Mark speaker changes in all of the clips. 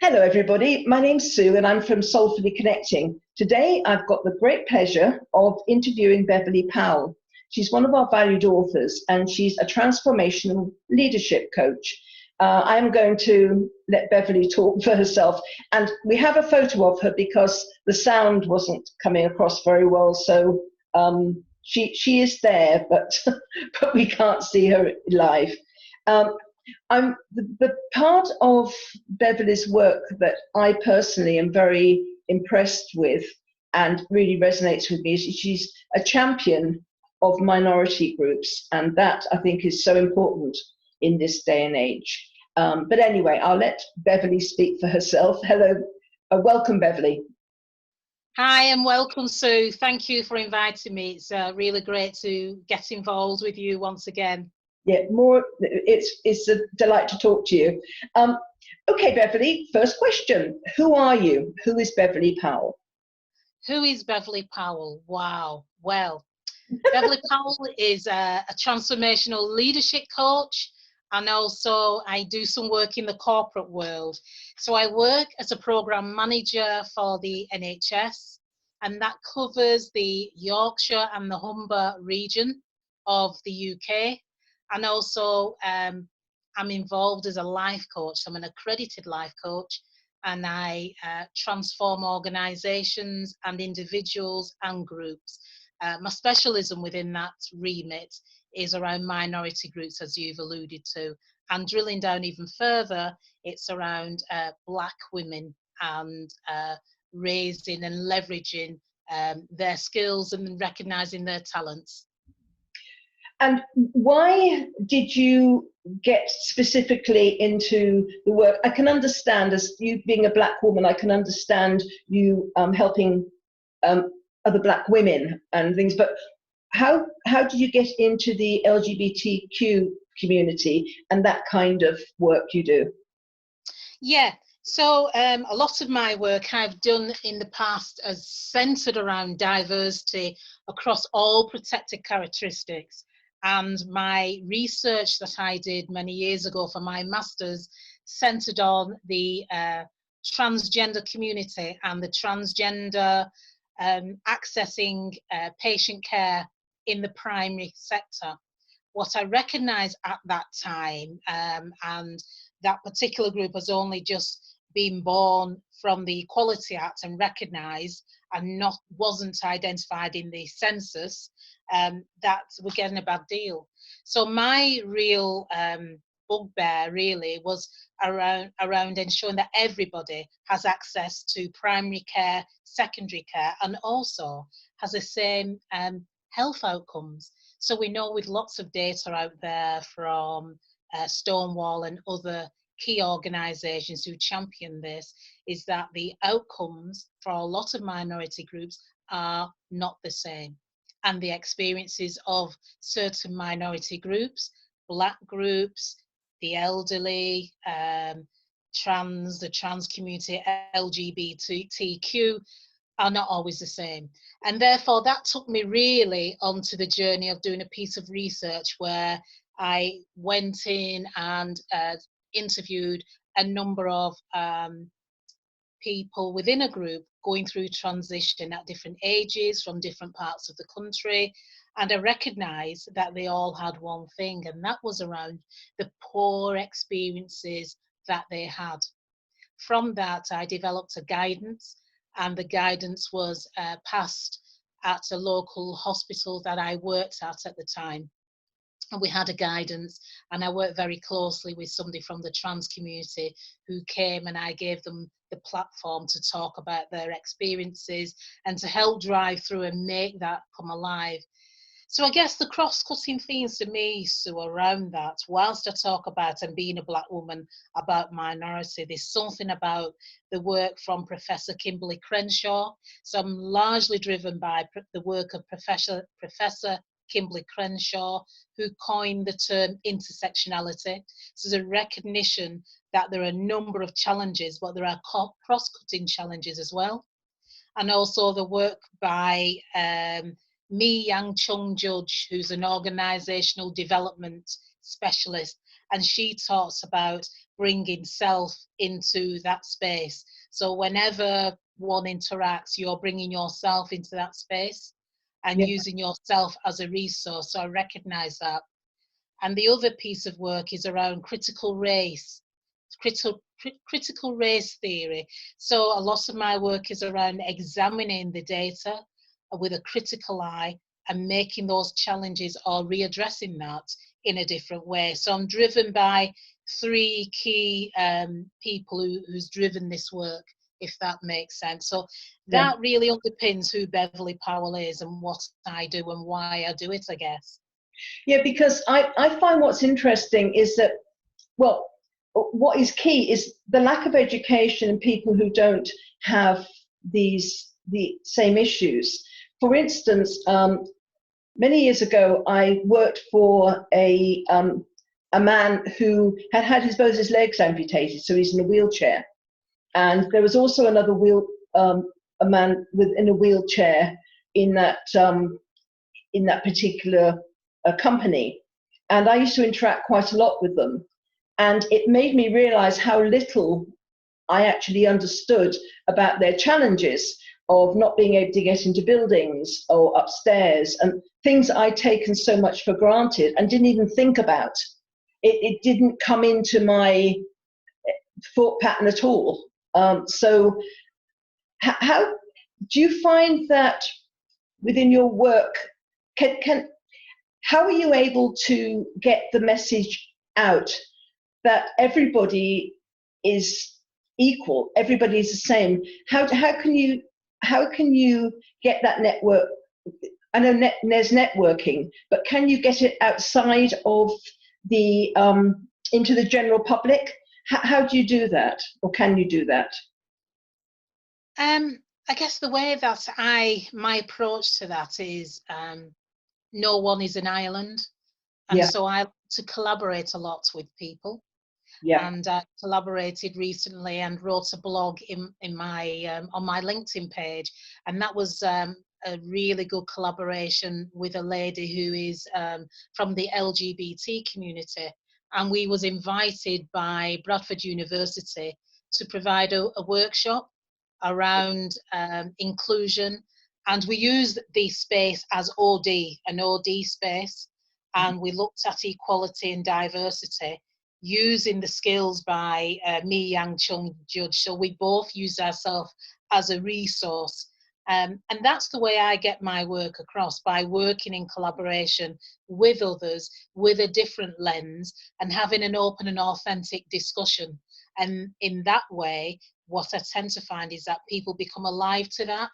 Speaker 1: Hello, everybody. My name's Sue, and I'm from Soulfully Connecting. Today, I've got the great pleasure of interviewing Beverley Powell. She's one of our valued authors, and she's a transformational leadership coach. I'm going to let Beverley talk for herself, and we have a photo of her because the sound wasn't coming across very well, so she is there, but but we can't see her live. I'm the part of Beverley's work that I personally am very impressed with and really resonates with me is she's a champion of minority groups, and that I think is so important in this day and age. But anyway, I'll let Beverley speak for herself. Hello, welcome, Beverley.
Speaker 2: Hi and welcome, Sue. Thank you for inviting me. It's really great to get involved with you once again.
Speaker 1: Yeah, it's a delight to talk to you. Okay, Beverley, first question. Who are you? Who is Beverley Powell?
Speaker 2: Who is Beverley Powell? Wow. Well, Beverley Powell is a transformational leadership coach, and also I do some work in the corporate world. So I work as a program manager for the NHS, and that covers the Yorkshire and the Humber region of the UK. And also I'm involved as a life coach. I'm an accredited life coach, and I transform organisations and individuals and groups. My specialism within that remit is around minority groups, as you've alluded to, and drilling down even further, it's around Black women and raising and leveraging their skills and recognising their talents.
Speaker 1: And why did you get specifically into the work? I can understand, as you being a Black woman, I can understand you helping other Black women and things, but how did you get into the LGBTQ community and that kind of work you do?
Speaker 2: Yeah, so a lot of my work I've done in the past is centred around diversity across all protected characteristics. And my research that I did many years ago for my master's centred on the transgender community and the transgender accessing patient care in the primary sector. What I recognised at that time, and that particular group has only just been born from the Equality Act and recognised and wasn't identified in the census, that we're getting a bad deal. So my real bugbear really was around ensuring that everybody has access to primary care, secondary care, and also has the same health outcomes. So we know with lots of data out there from Stonewall and other key organisations who champion this, is that the outcomes for a lot of minority groups are not the same. And the experiences of certain minority groups, Black groups, the elderly, the trans community, LGBTQ, are not always the same. And therefore that took me really onto the journey of doing a piece of research where I went in and interviewed a number of people within a group going through transition at different ages from different parts of the country. And I recognised that they all had one thing, and that was around the poor experiences that they had. From that, I developed a guidance, and the guidance was passed at a local hospital that I worked at the time. And we had a guidance, and I worked very closely with somebody from the trans community who came, and I gave them the platform to talk about their experiences and to help drive through and make that come alive. So I guess the cross-cutting themes to me, Sue, around that, whilst I talk about and being a Black woman, about minority, there's something about the work from Professor Kimberly Crenshaw. So I'm largely driven by the work of Professor Kimberly Crenshaw, who coined the term intersectionality. So there's a recognition that there are a number of challenges, but there are cross-cutting challenges as well. And also the work by Mi Yang Chung Judge, who's an organisational development specialist, and she talks about bringing self into that space. So whenever one interacts, you're bringing yourself into that space and
Speaker 1: Yeah.
Speaker 2: using yourself as a resource. So I recognize that. And the other piece of work is around critical race theory. So a lot of my work is around examining the data with a critical eye and making those challenges or readdressing that in a different way. So I'm driven by three key people who's driven this work, if that makes sense. So that really underpins who Beverley Powell is and what I do and why I do it, I guess.
Speaker 1: Yeah, because I find what's interesting is that, well, what is key is the lack of education in people who don't have the same issues. For instance, many years ago, I worked for a man who had both his legs amputated, so he's in a wheelchair. And there was also another a man in a wheelchair in that particular company. And I used to interact quite a lot with them. And it made me realize how little I actually understood about their challenges of not being able to get into buildings or upstairs, and things I'd taken so much for granted and didn't even think about. It didn't come into my thought pattern at all. So how do you find that within your work, how are you able to get the message out that everybody is equal, everybody is the same? How can you get that network? I know there's networking, but can you get it outside of the into the general public? How do you do that, or can you do that?
Speaker 2: I guess the way that my approach to that is no one is an island, and so I like to collaborate a lot with people. And I collaborated recently and wrote a blog in my on my LinkedIn page, and that was a really good collaboration with a lady who is from the LGBT community, and we was invited by Bradford University to provide a workshop around inclusion, and we used the space as an OD space, and we looked at equality and diversity using the skills by Mi Yang Chung Judge. So we both use ourselves as a resource. And that's the way I get my work across, by working in collaboration with others with a different lens and having an open and authentic discussion. And in that way, what I tend to find is that people become alive to that,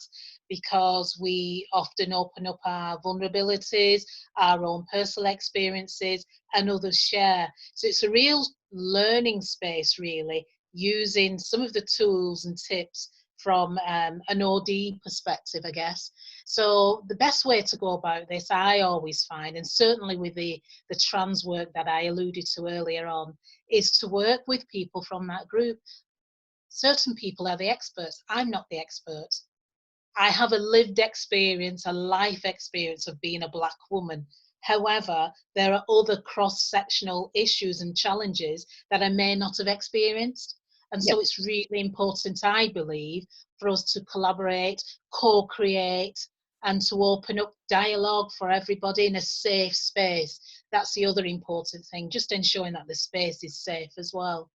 Speaker 2: because we often open up our vulnerabilities, our own personal experiences, and others share. So it's a real learning space, really, using some of the tools and tips from an OD perspective, I guess. So the best way to go about this, I always find, and certainly with the trans work that I alluded to earlier on, is to work with people from that group. Certain people are the experts. I'm not the expert. I have a lived experience, a life experience of being a Black woman. However, there are other cross-sectional issues and challenges that I may not have experienced. And so it's really important, I believe, for us to collaborate, co-create, and to open up dialogue for everybody in a safe space. That's the other important thing, just ensuring that the space is safe as well.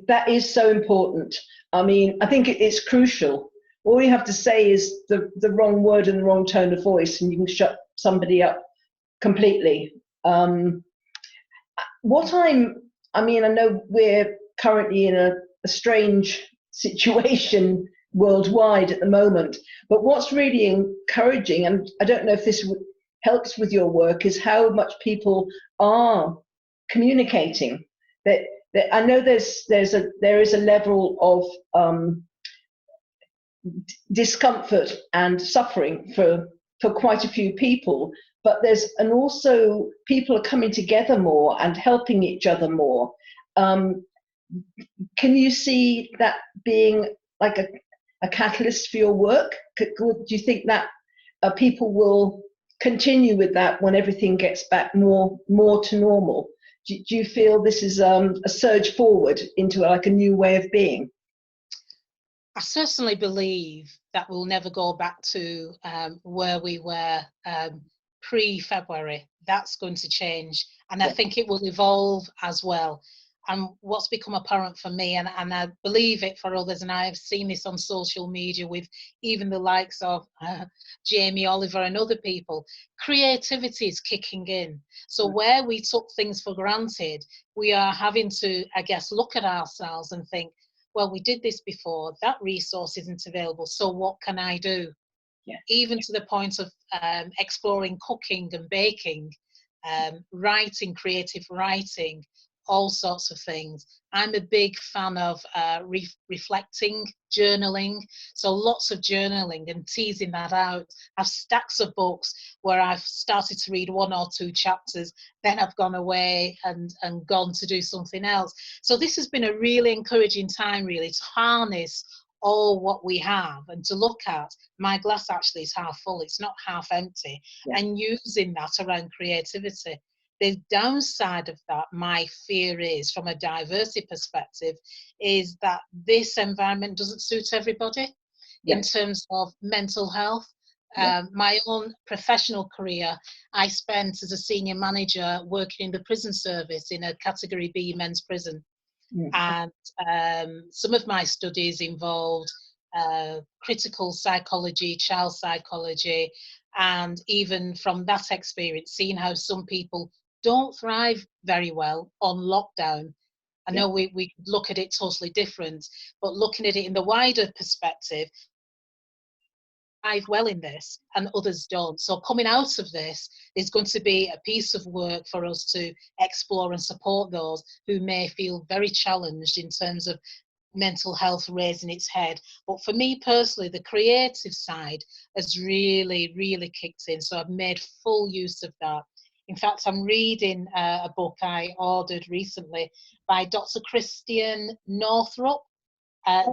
Speaker 1: That is so important. I mean, I think it's crucial. All you have to say is the wrong word and the wrong tone of voice, and you can shut somebody up completely. I know we're currently in a strange situation worldwide at the moment, but what's really encouraging, and I don't know if this helps with your work, is how much people are communicating. That I know there is a level of discomfort and suffering for quite a few people, but also people are coming together more and helping each other more. Can you see that being like a catalyst for your work? Do you think that people will continue with that when everything gets back more to normal? do you feel this is a surge forward into like a new way of being?
Speaker 2: I certainly believe that we'll never go back to where we were pre-February. That's going to change, and I think it will evolve as well. And what's become apparent for me, and I believe it for others, and I've seen this on social media with even the likes of Jamie Oliver and other people, creativity is kicking in. So where we took things for granted, we are having to, I guess, look at ourselves and think, well, we did this before, that resource isn't available, so what can I do?
Speaker 1: Yeah.
Speaker 2: Even to the point of exploring cooking and baking, writing, creative writing, all sorts of things. I'm a big fan of reflecting, journaling, so lots of journaling and teasing that out. I've stacks of books where I've started to read 1 or 2 chapters, then I've gone away and gone to do something else. So this has been a really encouraging time, really, to harness all what we have and to look at my glass actually is half full, it's not half empty, and using that around creativity. The downside of that, my fear is, from a diversity perspective, is that this environment doesn't suit everybody in terms of mental health. My own professional career, I spent as a senior manager working in the prison service in a Category B men's prison. And some of my studies involved critical psychology, child psychology, and even from that experience, seeing how some people don't thrive very well on lockdown. I know we look at it totally different, but looking at it in the wider perspective, thrive well in this and others don't. So coming out of this is going to be a piece of work for us to explore and support those who may feel very challenged in terms of mental health raising its head. But for me personally, the creative side has really, really kicked in. So I've made full use of that. In fact, I'm reading a book I ordered recently by Dr. Christiane Northrup.
Speaker 1: I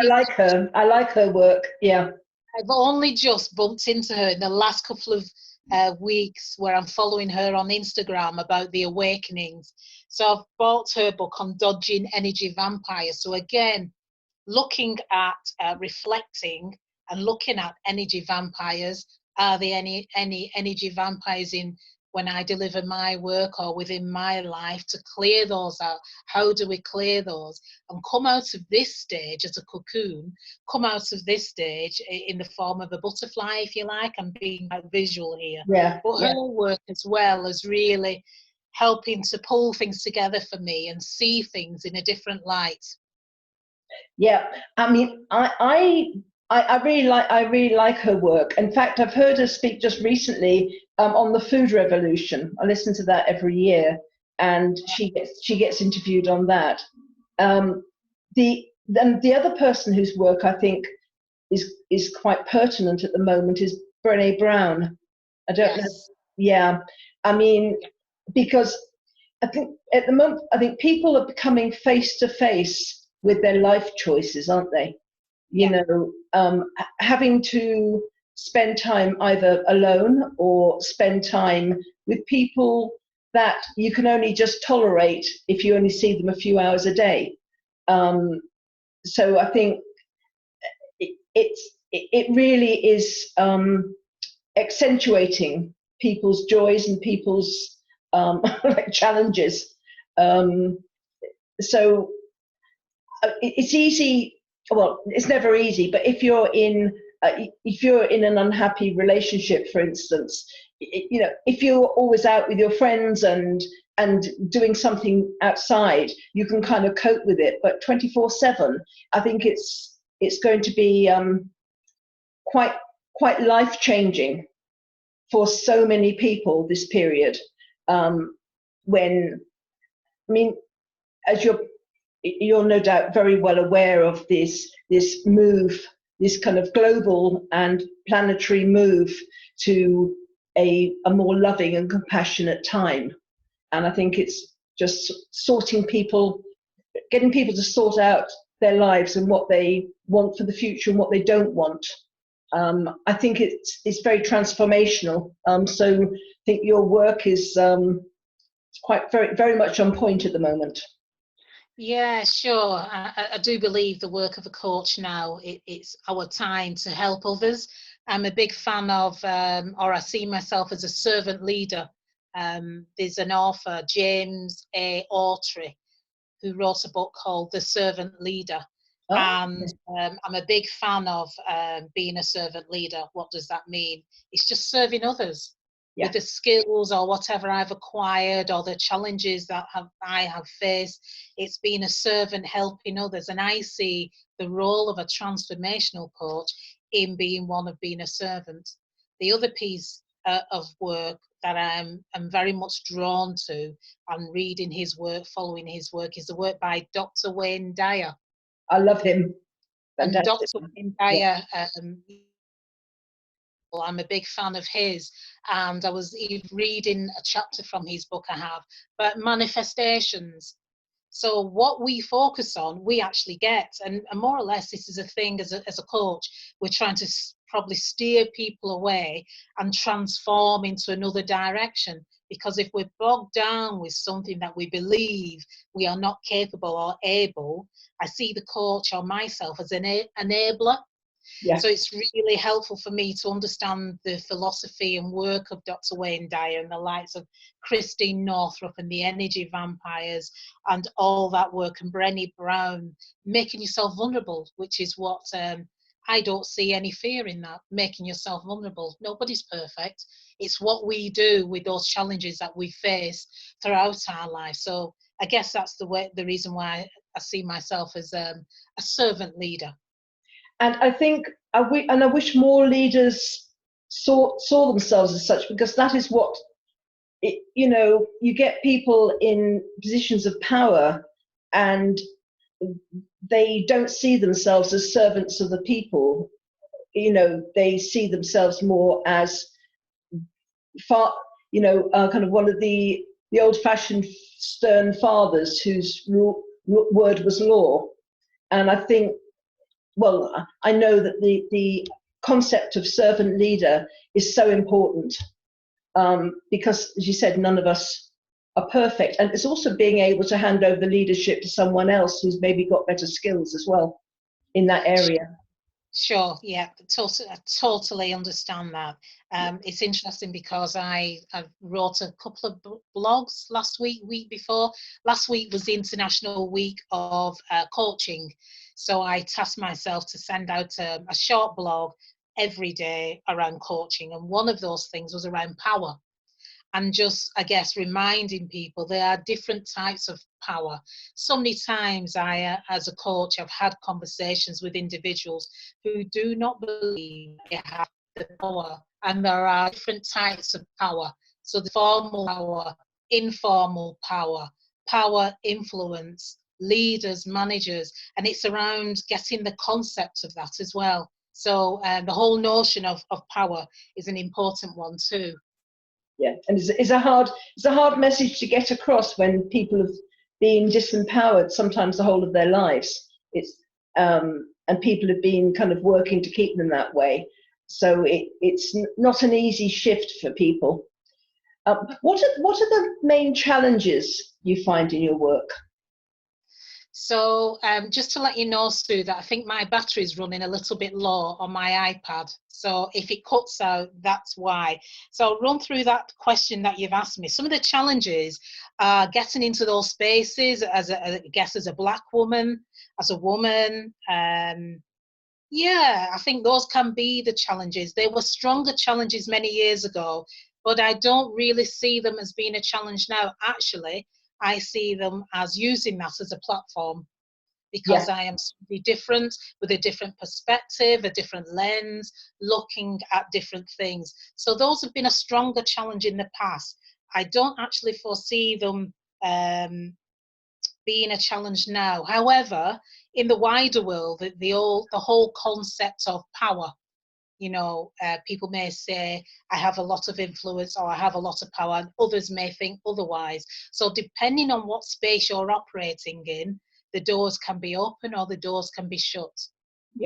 Speaker 1: like her. I like her work. Yeah.
Speaker 2: I've only just bumped into her in the last couple of weeks where I'm following her on Instagram about the awakenings. So I've bought her book on dodging energy vampires. So again, looking at reflecting and looking at energy vampires. Are there any energy vampires in when I deliver my work or within my life, to clear those out? How do we clear those and come out of this stage as a cocoon, come out of this stage in the form of a butterfly, if you like? I'm being visual here. But her work as well is really helping to pull things together for me and see things in a different light.
Speaker 1: Yeah, I mean, I really like her work. In fact, I've heard her speak just recently on the food revolution. I listen to that every year, and she gets interviewed on that. The other person whose work I think is quite pertinent at the moment is Brené Brown. I don't know. Yeah, I mean, because I think at the moment, I think people are becoming face to face with their life choices, aren't they? You know, having to spend time either alone or spend time with people that you can only just tolerate if you only see them a few hours a day. So I think it really is accentuating people's joys and people's like challenges. So it's easy. Well, it's never easy, but if you're in an unhappy relationship, for instance, you know, if you're always out with your friends and doing something outside, you can kind of cope with it. But 24/7, I think it's going to be quite life-changing for so many people this period. When, I mean, as you're no doubt very well aware of this move, this kind of global and planetary move to a more loving and compassionate time. And I think it's just getting people to sort out their lives and what they want for the future and what they don't want. I think it's very transformational. So I think your work is It's quite very much on point at the moment.
Speaker 2: Yeah, sure. I do believe the work of a coach now, it's our time to help others. I'm a big fan of, or I see myself as a servant leader. There's an author, James A. Autry, who wrote a book called The Servant Leader.
Speaker 1: Oh,
Speaker 2: And I'm a big fan of being a servant leader. What does that mean? It's just serving others
Speaker 1: yeah.
Speaker 2: with the skills or whatever I've acquired or the challenges that I have faced. It's being a servant helping others. And I see the role of a transformational coach in being one of being a servant. The other piece of work that I'm very much drawn to and reading his work, following his work, is the work by Dr. Wayne Dyer.
Speaker 1: I love him.
Speaker 2: And
Speaker 1: Fantastic.
Speaker 2: Dr. Wayne
Speaker 1: Yeah.
Speaker 2: Dyer, I'm a big fan of his, and I was reading a chapter from his book I have, but manifestations. So what we focus on, we actually get, and more or less this is a thing as a coach, we're trying to probably steer people away and transform into another direction. Because if we're bogged down with something that we believe we are not capable or able, I see the coach or myself as an enabler.
Speaker 1: Yeah.
Speaker 2: So it's really helpful for me to understand the philosophy and work of Dr. Wayne Dyer and the likes of Christiane Northrup and the energy vampires and all that work, and Brené Brown, making yourself vulnerable, which is what I don't see any fear in that, making yourself vulnerable. Nobody's perfect. It's what we do with those challenges that we face throughout our life. So I guess that's the reason why I see myself as a servant leader.
Speaker 1: And I think, I wish more leaders saw themselves as such, because that is what, you get people in positions of power and they don't see themselves as servants of the people. They see themselves more as kind of one of the old-fashioned stern fathers whose word was law. And I think, well, I know that the concept of servant leader is so important, because, as you said, none of us are perfect. And it's also being able to hand over the leadership to someone else who's maybe got better skills as well in that area.
Speaker 2: Sure, yeah, I totally understand that. It's interesting because I wrote a couple of blogs last week before. Last week was the International Week of Coaching. So I tasked myself to send out a short blog every day around coaching. And one of those things was around power. And just, I guess, reminding people there are different types of power. So many times I, as a coach, have had conversations with individuals who do not believe they have the power. And there are different types of power. So the formal power, informal power, power influence, leaders, managers, and it's around getting the concept of that as well. So the whole notion of power is an important one too.
Speaker 1: Yeah, and it's a hard message to get across when people have been disempowered sometimes the whole of their lives. And people have been kind of working to keep them that way. So it's not an easy shift for people. What are the main challenges you find in your work?
Speaker 2: So just to let you know, Sue, that I think my battery is running a little bit low on my iPad. So if it cuts out, that's why. So I'll run through that question that you've asked me. Some of the challenges are getting into those spaces as I guess as a Black woman, as a woman. Yeah, I think those can be the challenges. They were stronger challenges many years ago, but I don't really see them as being a challenge now. Actually, I see them as using that as a platform, because I am somebody different with a different perspective, a different lens, looking at different things. So those have been a stronger challenge in the past. I don't actually foresee them being a challenge now. However, in the wider world, the whole concept of power, people may say, I have a lot of influence or I have a lot of power, and others may think otherwise. So depending on what space you're operating in, the doors can be open or the doors can be shut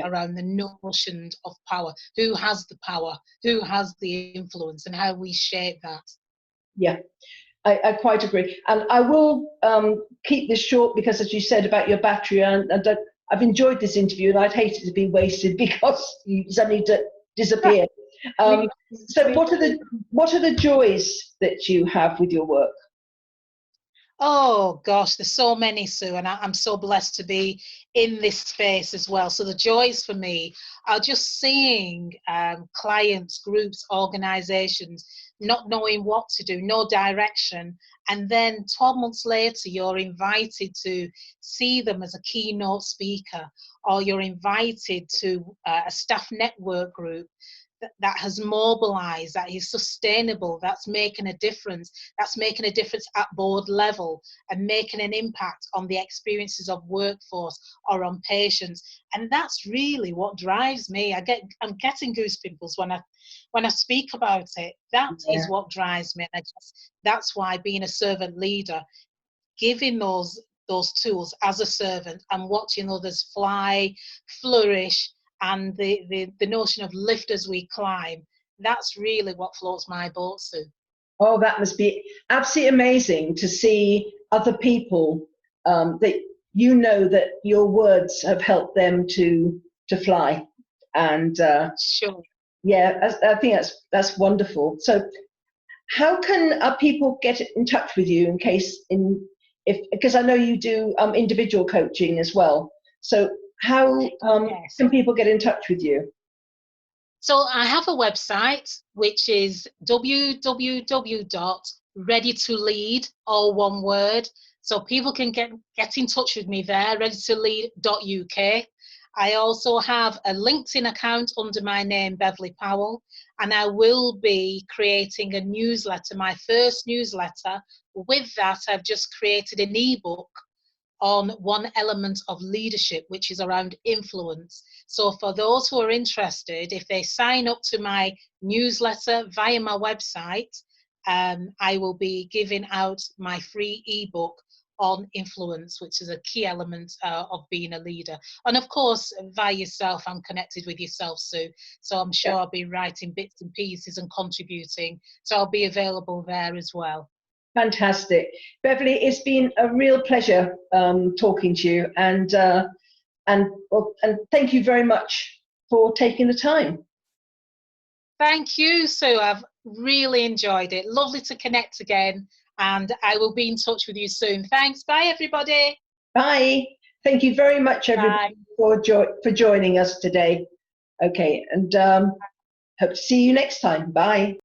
Speaker 2: around the notion of power. Who has the power? Who has the influence? And how we shape that?
Speaker 1: Yeah. I quite agree. And I will keep this short because, as you said about your battery, I've enjoyed this interview and I'd hate it to be wasted because you suddenly disappear. So what are the joys that you have with your work?
Speaker 2: Oh gosh, there's so many, Sue, and I'm so blessed to be in this space as well. So the joys for me are just seeing clients, groups, organizations not knowing what to do, no direction, and then 12 months later you're invited to see them as a keynote speaker, or you're invited to a staff network group that has mobilized, that is sustainable, that's making a difference, at board level and making an impact on the experiences of workforce or on patients. And that's really what drives me. I'm getting goosepimples when I speak about it. That is what drives me. And that's why being a servant leader, giving those tools as a servant and watching others fly, flourish, and the notion of lift as we climb, that's really what floats my boat, Sue.
Speaker 1: Oh, that must be absolutely amazing to see other people that you know that your words have helped them to fly. And
Speaker 2: sure.
Speaker 1: Yeah, I think that's wonderful. So how can people get in touch with you because I know you do individual coaching as well. So how can people get in touch with you?
Speaker 2: So I have a website, which is www.readytolead, all one word. So people can get in touch with me there, readytolead.uk. I also have a LinkedIn account under my name, Beverley Powell, and I will be creating a newsletter, my first newsletter. With that, I've just created an ebook on one element of leadership, which is around influence. So for those who are interested, if they sign up to my newsletter via my website, I will be giving out my free ebook on influence, which is a key element of being a leader. And of course, via yourself, I'm connected with yourself, Sue. So I'm sure I'll be writing bits and pieces and contributing. So I'll be available there as well.
Speaker 1: Fantastic. Beverley, it's been a real pleasure talking to you, and thank you very much for taking the time.
Speaker 2: Thank you, Sue. I've really enjoyed it. Lovely to connect again, and I will be in touch with you soon. Thanks. Bye, everybody.
Speaker 1: Bye. Thank you very much, everybody, for joining us today. Okay, and hope to see you next time. Bye.